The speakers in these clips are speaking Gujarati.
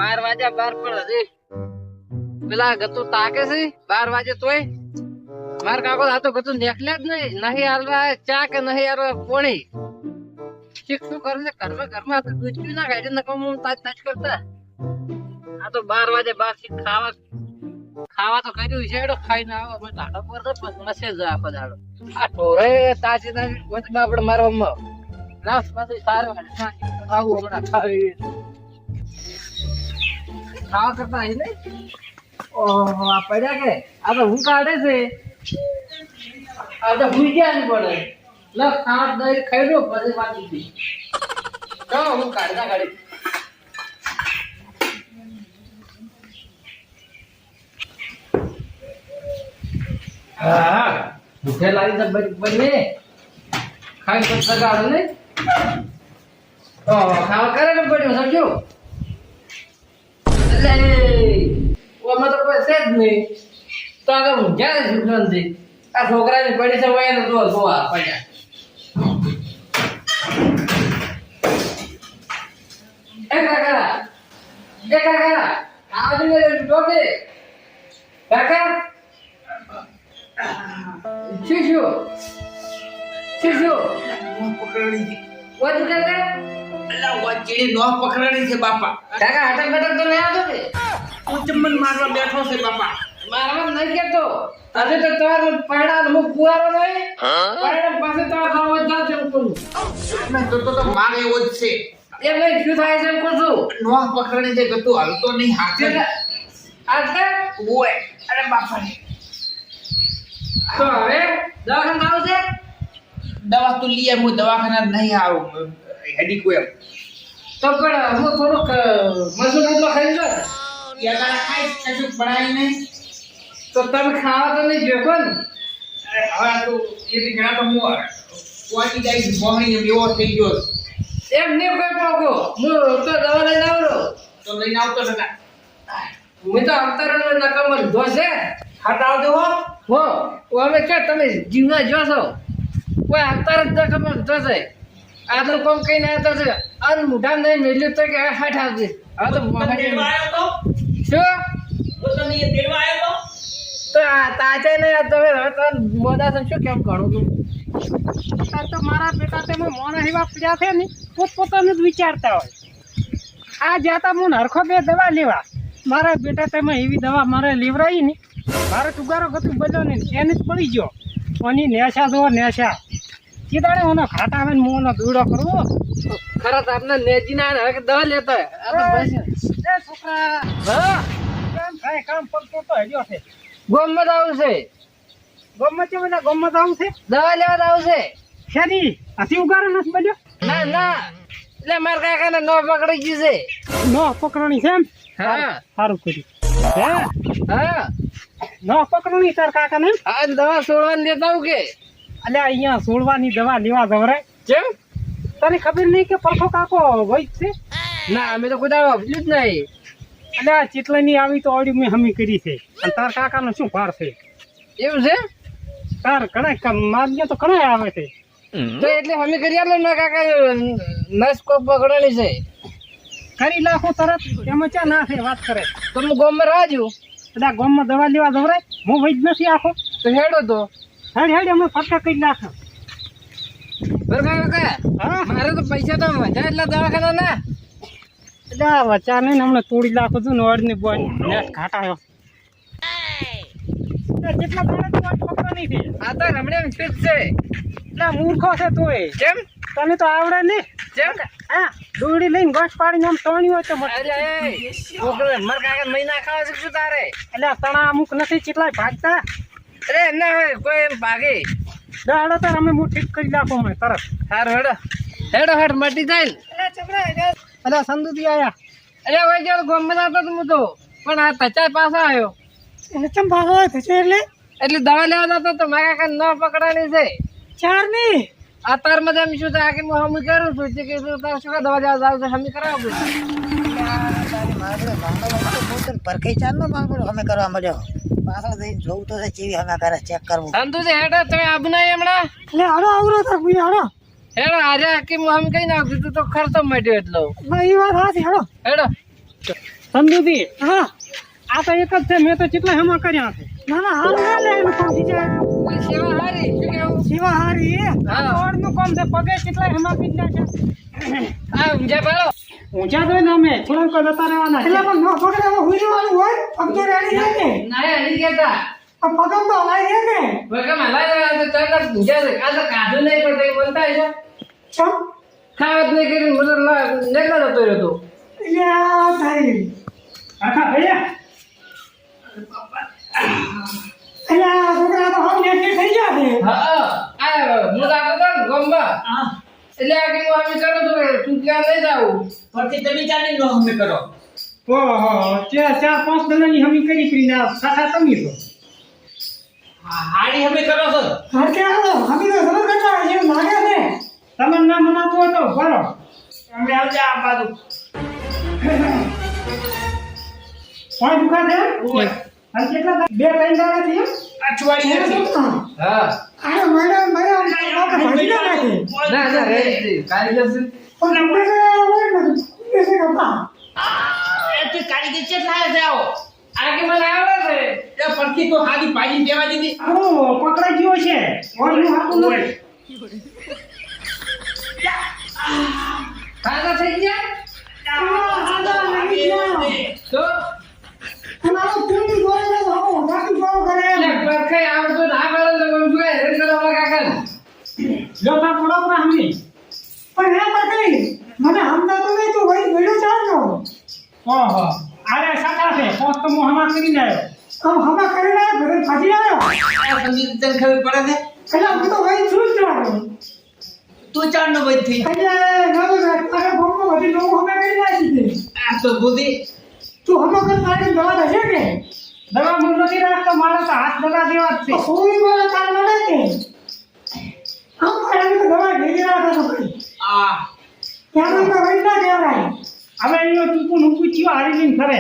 12 વાગ્યા 12 પણ હજી પેલા ગતું તાકે છે 12 વાગે તોય માર કાકો આ તો ગતું નેકલે જ નહીં હાલવા ચા કે નહીં હાલવા પોણી શું કરે છે ઘરમાં તો દૂધ પી ના ખાય નકમ તાજ કરતા આ તો 12 વાગે 12 ખાવા તો કર્યું છે એડો ખાઈને આવો મને ધાડો પર તો મેસેજ આપો ધાડો આ ઢોરે તાજી ના વચમાં આપણે મારો રાસ પાસે સારો આવું હમણાં ખાવા કરતા અહીં નહીં ઓહો આ પડ્યા કે આ તો હું કાઢે છે આ તો ભૂઈ ગયા ને પડે લ ખાટ દઈ ખાઈ લો પછી વાંચી દી ચાલો હું કાઢતા ગાડી હા ભૂખે લાવી તો બને ખાઈ તો સગાડો ને ઓ ખાવા કરે ને પડ્યો સમજો એટલે ઓમાં તો કોઈ છે જ નહીં તો આગળ હું ક્યારે સુખનથી આ છોકરાની પડી છે હોય ને તો જોવા પડ્યા એ કાકા આજ મેરે ટોકે કાકા શિશુ પકડણી છે વધુ કાકા અલ્લા વાચડી નો પકડણી છે બાપા કાકા હટક બટક તો નહીં આવતો કે તું ચમન મારવા બેઠો છે બાપા મારવા નહીં કેતો આજે તો તમાર પાડા મુખ પુવારો નહીં પાડા પાસે તો ખાવા જાવ છે હું મેં તો મારે એવો જ છે એ ભાઈ શું થાય છે હું છું નો પકડણી છે ગતું હાલતો નહીં હાથે આજે ઓય અરે બાપા તો હવે દવાખાને આવું છે દવા તો લઈ હું દવાખાના નહીં આવું હેડી કોઈ તો પણ હું થોડુંક મસૂર એટલો ખાઈ લો યાર ખાઈ કશું પડાય નહીં તો તમે ખાવા તો નહીં જોકો ને અરે હવે તો એથી ઘણા તો હું વાંચી જાય છે મોહણી એવો થઈ ગયો એમ નહીં કોઈ પોકો હું તો દવા લઈને આવરો તો લઈને આવતો નતા હું તો અંતરનો નકમ લીધો છે હટાવ દેવો હો હવે કે તમે જીવના જો છો કોઈ અંતર જ નકમ લીધો છે આટલું કોમ કઈ ના તો છે અન મુઢા નહીં મેલ્યું તો કે હાથ આવજે હવે તો તેડવા આવ્યો તો શું તો તને એ તેડવા આવ્યો તો આ તાચે ને તમે હવે તો મોદા છે શું કેમ ઘણું તું આ તો મારા બેટા તેમાં મોણા એવા પડ્યા છે ને પોતપોતાનું જ વિચારતા હોય આ જાતા હું હરખો બે દવા લેવા મારા બેટા તેમાં એવી દવા મારે લેવરાઈ ને મારે ટુગારો ગતું બન્યો ને એને જ પડી ગયો ઓની નેશા જો નેશા કીધાડે ઓનો ખાટા આવે ને મોનો દૂડો કરવો ખરા તો આપને નેજી ના હવે દવા લેતા આ તો બસ એ છોકરા હા કામ થાય કામ પડતો તો હેડ્યો છે ગોમત આવું છે ગમત છે બધા ગમત આવું છે દવા લેવા આવું છે શેની હાથી ઉગારો નથી બન્યો ના ના એટલે મારા કાકા ને નો પકડી ગયું છે નો પકડણી છે એમ હા સારું કર્યું હે હા નો પકડણી તાર કાકા ને આ દવા છોડવાની દેતા હું કે અલ્યા અહીંયા સોળવાની દવા લેવા જવરાય કેમ તને ખબર નહીં કે પરખો કાકો વૈદ છે ના અમે તો કોઈ દાવા આપલું જ નહીં અલ્યા ચીટલાની આવી તો ઓડી મેં હમી કરી છે અને તાર કાકાનો શું ભાર છે એવું છે તાર ઘણા માન્ય તો ઘણા આવે છે તો એટલે અમે કરી આલો ના કાકા નસ કો પકડેલી છે કરી લાખો તરત એમાં ચા ના છે વાત કરે તમે ગોમમાં રાજુ બધા ગામમાં દવા લેવા જવરાય હું વૈદ નથી આખો તો હેડો તો હેડ હેડ અમે ફટકા કરી નાખ બરાબર કાકા હા મારે તો પૈસા તો વધારે એટલા દવાખાના ના એટલે આ વચા નહીં ને હમણાં તોડી નાખો છું ને અડની બોય નેટ ઘાટાયો જેટલા પડે તો પકડો નહીં થઈ આ તો રમણીયા ફિટ છે એટલે મૂર્ખો છે તોય કેમ તને તો આવડે ને કેમ હા દોડી લઈને ગોઠ પાડીને આમ તણ્યું હોય તો અરે છોકરો મારા કાકા મહિના ખાવા છે શું તારે એટલે તણા અમુક નથી ચીટલાય ભાગતા અરે એમ ના હોય કોઈ એમ ભાગે દાડો તાર અમે હું ઠીક કરી નાખો અમે તરત સારું હેડો હેડો હેડ મટી જાય ને એટલે સંદુદી આયા અરે હોય ચાલ ગોમમાં આવતો તો હું તો પણ આ તચા પાછો આવ્યો એટલે ચમ ભાગો થશે એટલે દવા લેવા જતો તો મારા કાકા ન પકડાની છે ચાર ની આ તાર મજા એમ શું થાય કે હું હમી કરું છું કે તાર શું દવા લેવા જાવ તો હમી કરાવો પરખી ચાલ નો માંગડો અમે કરવા મળ્યો પાછળ જઈને જોઉં તો ચેવી અમે કરે ચેક કરવું સંતુજી હેડો તમે આબુ નહીં હમણાં એટલે હાડો આવરો તાર ભાઈ હાડો હેડો આજે કે હું હમી કઈ નાખું તું તો ખર્ચો મળ્યો એટલો એ વાત હાથી હાડો હેડો સમજુતી હા આ તો એક જ છે મેં તો કેટલા હેમા કર્યા છે ના ના હાલ ના લે એનું કામ જીજે સેવા હારી શું કેવું સેવા હારી હા. ઓરનું કામ છે પગે કેટલા હેમા પીધા છે આ ઊંઝા પાડો ઊંચા તો ના મેં થોડા કોઈ જતા રહેવાના એટલે પણ નો થોડે હવે હુઈ જવાનું હોય અબજો રેડી છે કે ના હરી કેતા આ પગમ તો હલાઈ છે કે વગમ હલાય તો ચાલ ઊંઝા છે આ તો કાઢું નહીં પણ તે બોલતા છે ચમ ખાવત નહીં કરીને મતલબ નેકળો જતો રહ્યો તો યા ભાઈ આખા ભૈયા અલ્યા છોકરા તો હમ નેટ થઈ ગયા છે હા આ મુલા કરતા ગોમ્બા એટલે આ કે હું આવી કરું તો તું ક્યાં લઈ જાવ પછી તમે ચાલી નો અમે કરો ઓહો ચાર પાંચ દલાની હમી કરી ના સાખા તમે તો હાડી અમે કરો છો હા કે હાલો હમી તો સમજ કરતા છે લાગે છે તમને ના મનાતો હોય તો ભરો અમે આવજે આ બાજુ કોઈ દુખા છે ઓય અને કેટલા બે ત્રણ દાડા થી અઠવાડી નથી હા આ મેડમ આપણે ભાજી ના નાખે ના ના રેડી કારીગર છે પણ આપણે હોય ને એસે કપા એ તો કારીગર છે થાય જાઓ આ કે મને આવડે છે એ પડખી તો હાડી પાડી દેવા દીધી ઓ પકડાઈ ગયો છે ઓરનું હાથું ઓય ખાધા થઈ ગયા તો અમારો પૂરી ગોળે આવો બાકી ગોળ કરે એટલે પરખે આવડતો ના કરે તો મને જોઈએ હેડ કરવા કાકા જો તા બરાબર હમી પણ હે પકડી મને હમદા તો નહીં તો વઈ વેડો ચાલજો ઓહો આરે સાકા છે પોસ્ટ તો હમા કરીને આવ્યો હમા કરીને આવ્યો ઘરે ભાજી આવ્યો આ સંગીત તને ખબર પડે છે એટલે હું તો વઈ છું જ આવ્યો તું ચાર નો વઈ થઈ એટલે નવો અરે બોમ્બો બધી નવું હમા કરીને આવી છે આ તો બુદ્ધિ તું હમા કર મારી દવા દે કે દવા મું નથી રાખતો મારા તો હાથ દવા દેવા જ છે કોઈ બોલે તાર નડે કે હમ કરે તો દવા ભેગી રાખો તો ભાઈ આ ત્યાં તો વઈ ના દેવરાય હવે એનો તું નું પૂછ્યો હારી લઈને ફરે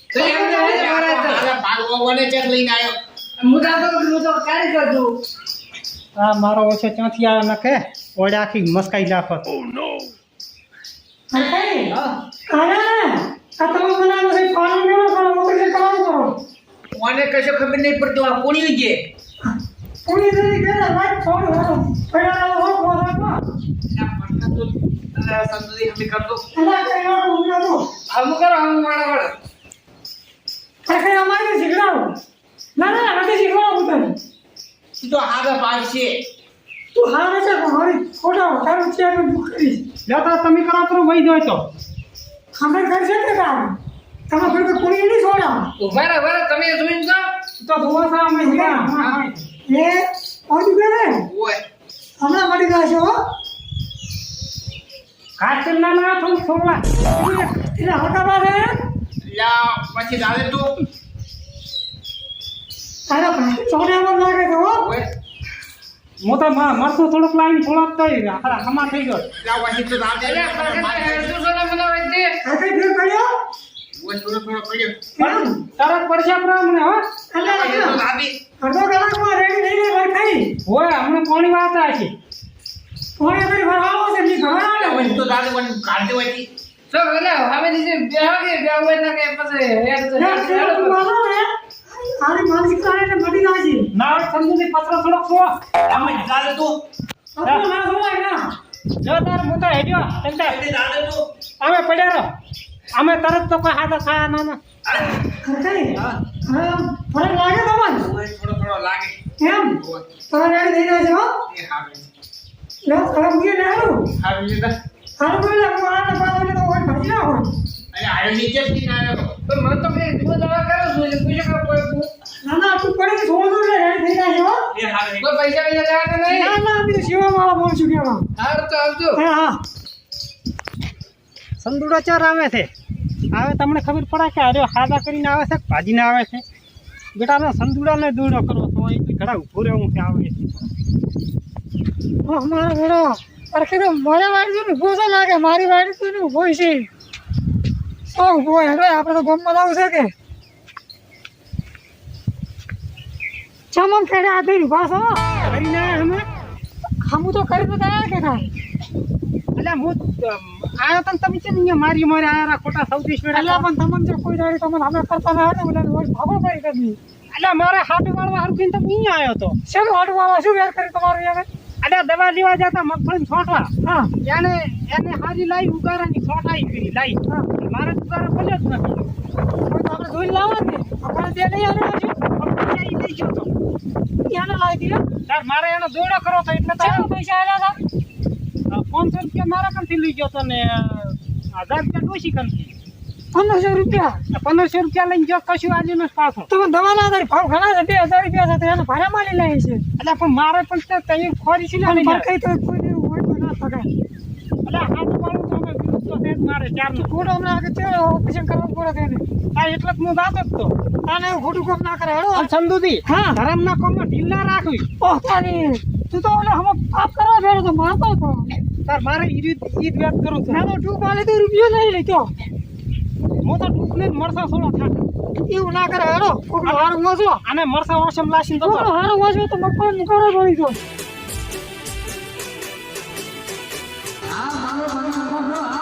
તો એમને હેડ મારા તો મારા ભાગવાને ચેક લઈને આવ્યો મુદા તો કારીગર છું આ મારો ઓછો ત્યાંથી આવે નખે ઓડે આખી મસ્કાઈ નાખો ઓ નો અરે કાના આ તમે બનાવો છે પાણી મેળો કરો મોકલે કામ કરો મને કશો ખબર નહીં પડતો આ કોણી છે પૂરી કરી કે લાઈટ ફોન હો પેલા હો હો આ પડખા તો સંતુદી અમે કરતો અલા કયો ઉના તો આમ કરો આમ વાળા વાળા અરે અમારે શીખડાવો ના ના નથી શીખવાડું તને તું તો હારા પાડ છે તું હારે છે મારી ખોટા તારું ચેર દુખ કરી લેતા તમે કરો તો વઈ જાય તો અમે કરી છે કે કામ તમે ફરી તો પૂરી નહીં છોડા ઉભા રહો તમે જોઈને જાઓ તો દોવા સા અમે હીરા એ ઓડી ગરે ઓય હમણાં મળી જશે હો કાચલ ના ના થોડું છોડવા એટલે હટા બારે લા પછી દાદે તું તારા ભાઈ છોડ્યામાં લાગે છે હો ઓય હું તો મરતું થોડુંક લાઈન થોડોક તો હમા થઈ ગયો લા પછી તો દાદે એટલે પરખે હેડ સોના બનાવે છે આ કઈ ફેર પડ્યો ઓય થોડો થોડો પડ્યો કેમ તરત પડશે મને હો પછી તો દાદી અડધો કલાકમાં રેડી થઈ ગઈ ખાઈ હોય હમણાં કોની વાત આ છે કોને કરી ભરાવો છે ની ઘણા પછી તો દાદે મને કાઢી વાતી તો એટલે હવે નીચે બેહો કે બેહો એટલે કે પછી હેડ તો આની માનસિકતા ને મટી જાય છે ના સમજુથી પત્ર થોડોક સો આમ દાદે તું પત્ર ના સોવાય ના જો તાર મોટા હેડ્યો તંતા દાદે તું અમે પડ્યા રહો અમે તરત તો કોઈ હાથા ખાયા ના ના ખરખાઈ હા હા ફરક લાગે તમને ઓય થોડો થોડો લાગે કેમ તારે રેડી થઈ જાય છે હો એ હાવે લો તારે મુએ ના આવું હાવે લીધા હાલ બોલે હું આને પાછળ તો કોઈ ભાજી ના હોય અને આયો નીચે જ નહીં આવ્યો તો મને તો કે તું દવા કરો છું એટલે પૂછો કે કોઈ ના ના તું પડી છોડું ને રેડી થઈ જાય છે હો એ હાવે કોઈ પૈસા લેવા કે નહીં ના ના અમે શિવા વાળા બોલ છું કેવા હારું તો આવજો હા હા સંદુડા ચાર આવે છે હવે તમને ખબર પડે કે આર્યો ખાધા કરીને આવે છે ભાજીને આવે છે બેટાનો સંદુડાને દૂડો કરો તો એ ઘડા ઊભું રહેવું કે આવે છે મારા ઘડો અરે કે મારા વાડી તો ઊભો લાગે મારી વાડી તો ઊભો છે સો ઊભો એટલે આપણે તો ગમમાં લાવું છે કે ચમમ ખેડે આ દઈ ઊભા છો કરીને અમે હમું તો કરી તો ગયા કે કાંઈ એટલે હું આયો તને તમે છે ને અહીંયા મારી મારે આયા ખોટા સૌથી એટલે પણ તમને જો કોઈ દાડી તમને અમે કરતા ના હતા બોલે ભાગો પડી કરી એટલે મારે હાટુ વાળવા હરખીને તમે અહીંયા આવ્યો તો શેનો હાટુ વાળવા શું વેર કરી તમારું હવે એટલે દવા લેવા જતા મગફળી છોટવા હા એને હારી લાઈ ઉગારાની છોટાઈ કરી લાઈ મારે ઉગારા પડ્યો જ નથી આપણે ધોઈ લાવવા ને આપણે તે લઈ આવ્યો છું આપણે લઈ ગયો તો એને લાવી દીધો તાર મારે એનો દોડો કરો તો એટલે તારા પૈસા આવ્યા હતા 500 રૂપિયા મારા કંથી લઈ ગયો તો ને 1000 રૂપિયા ડોશી કંથી 1500 રૂપિયા લઈને જો કશું આજે નો પાછો તો દવા ના તારી ભાવ ઘણા છે 2000 રૂપિયા છે એને ભાડા માલી લે છે એટલે પણ મારે પણ તઈ ખોરી છે ને કઈ તો કોઈ હોય તો ના સગાય એટલે હાથ પાડું તો અમે વિરુદ્ધ તો તે મારે ચાર નો થોડો હમણાં આગળ છે ઓપરેશન કરવું પડે તેને આ એટલે જ હું દાતો જ તો આને ખોટું કોમ ના કરે હેડો સંદુદી હા ધર્મ ના કોમ ઢીલ ના રાખવી ઓહ તારી તું તો ઓલે હમ પાપ કરવા બેઠો તો મારતો તો તાર મારે ઈદ વાત કરું છું ના તો ટૂંક વાલે તો રૂપિયો લઈ લેતો હું તો ટૂંક ને મરસા સોળો થાક એવું ના કરે હેડો કોક હારું વાંચો અને મરસા ઓસમ લાસીને તો હારું વાંચો તો મગફળી મુકારો પડી ગયો હા મારો